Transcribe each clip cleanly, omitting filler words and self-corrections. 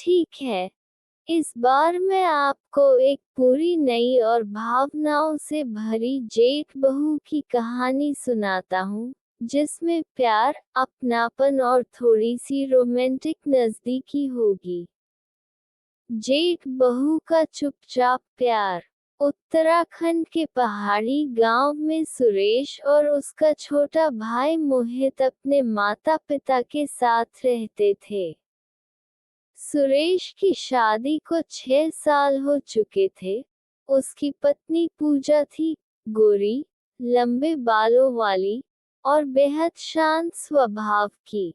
ठीक है, इस बार मैं आपको एक पूरी नई और भावनाओं से भरी जेठ बहू की कहानी सुनाता हूँ, जिसमें प्यार, अपनापन और थोड़ी सी रोमांटिक नज़दीकी होगी। जेठ बहू का चुपचाप प्यार। उत्तराखंड के पहाड़ी गांव में सुरेश और उसका छोटा भाई मोहित अपने माता-पिता के साथ रहते थे। सुरेश की शादी को 6 साल हो चुके थे। उसकी पत्नी पूजा थी, गोरी, लंबे बालों वाली और बेहद शांत स्वभाव की।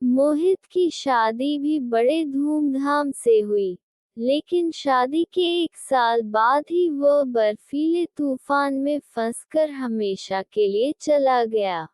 मोहित की शादी भी बड़े धूमधाम से हुई, लेकिन शादी के 1 साल बाद ही वह बर्फीले तूफान में फंसकर हमेशा के लिए चला गया।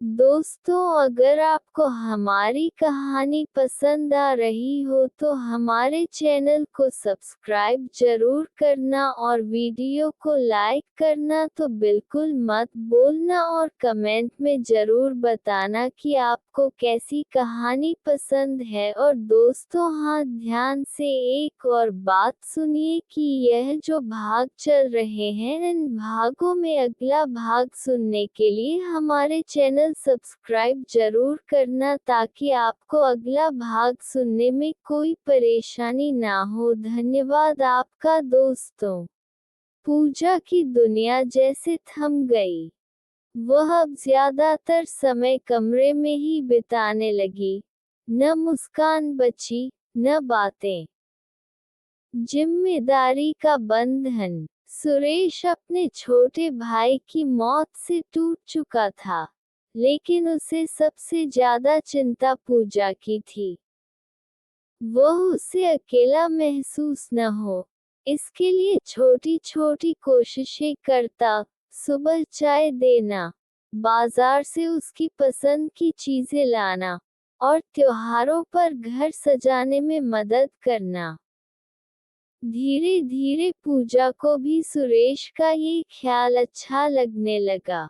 दोस्तों, अगर आपको हमारी कहानी पसंद आ रही हो तो हमारे चैनल को सब्सक्राइब जरूर करना और वीडियो को लाइक करना तो बिल्कुल मत भूलना और कमेंट में जरूर बताना कि आपको कैसी कहानी पसंद है। और दोस्तों, हाँ, ध्यान से एक और बात सुनिए कि यह जो भाग चल रहे हैं, इन भागों में अगला भाग सुनने के लिए हमारे चैनल सब्सक्राइब जरूर करना ताकि आपको अगला भाग सुनने में कोई परेशानी ना हो। धन्यवाद आपका दोस्तों। पूजा की दुनिया जैसे थम गई। वह अब ज्यादातर समय कमरे में ही बिताने लगी। न मुस्कान बची, न बातें। जिम्मेदारी का बंधन। सुरेश अपने छोटे भाई की मौत से टूट चुका था, लेकिन उसे सबसे ज्यादा चिंता पूजा की थी। वह उसे अकेला महसूस न हो, इसके लिए छोटी छोटी कोशिशें करता। सुबह चाय देना, बाजार से उसकी पसंद की चीजें लाना, और त्योहारों पर घर सजाने में मदद करना। धीरे धीरे पूजा को भी सुरेश का ये ख्याल अच्छा लगने लगा।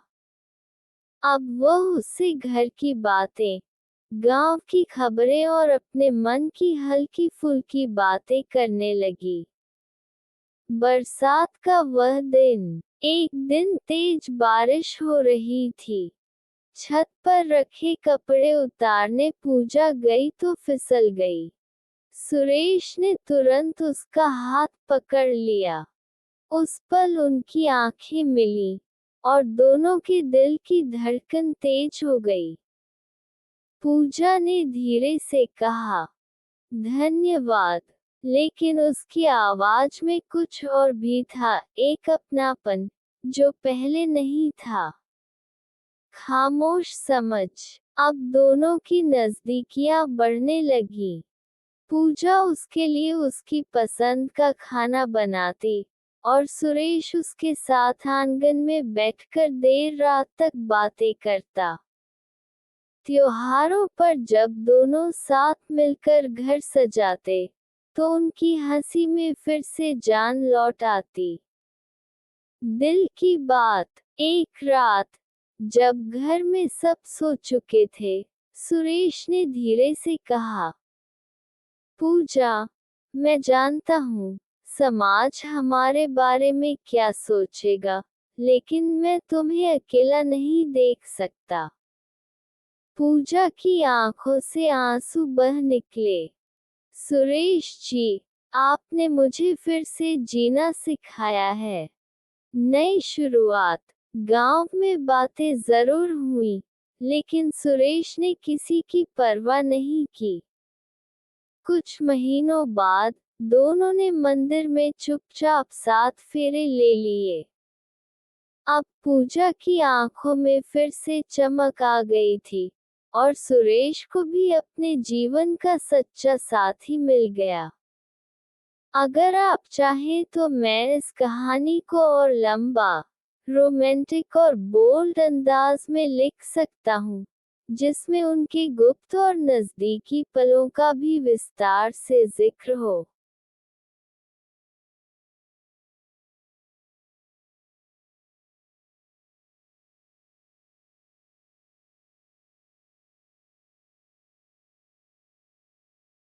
अब वह उससे घर की बातें, गांव की खबरें और अपने मन की हल्की फुल्की बातें करने लगी। बरसात का वह दिन। एक दिन तेज बारिश हो रही थी। छत पर रखे कपड़े उतारने पूजा गई तो फिसल गई। सुरेश ने तुरंत उसका हाथ पकड़ लिया। उस पल उनकी आंखें मिली, और दोनों के दिल की धड़कन तेज हो गई। पूजा ने धीरे से कहा, धन्यवाद, लेकिन उसकी आवाज में कुछ और भी था, एक अपनापन, जो पहले नहीं था। खामोश समझ। अब दोनों की नजदीकियां बढ़ने लगी। पूजा उसके लिए उसकी पसंद का खाना बनाती, और सुरेश उसके साथ आंगन में बैठकर देर रात तक बातें करता। त्योहारों पर जब दोनों साथ मिलकर घर सजाते, तो उनकी हंसी में फिर से जान लौट आती। दिल की बात। एक रात, जब घर में सब सो चुके थे, सुरेश ने धीरे से कहा, पूजा, मैं जानता हूँ, समाज हमारे बारे में क्या सोचेगा, लेकिन मैं तुम्हें अकेला नहीं देख सकता। पूजा की आंखों से आंसू बह निकले। सुरेश जी, आपने मुझे फिर से जीना सिखाया है। नई शुरुआत। गांव में बातें जरूर हुई, लेकिन सुरेश ने किसी की परवाह नहीं की। कुछ महीनों बाद, दोनों ने मंदिर में चुपचाप 7 फेरे ले लिए। अब पूजा की आंखों में फिर से चमक आ गई थी, और सुरेश को भी अपने जीवन का सच्चा साथी मिल गया। अगर आप चाहें तो मैं इस कहानी को और लंबा, रोमांटिक और बोल्ड अंदाज में लिख सकता हूँ, जिसमें उनके गुप्त और नजदीकी पलों का भी विस्तार से जिक्र हो।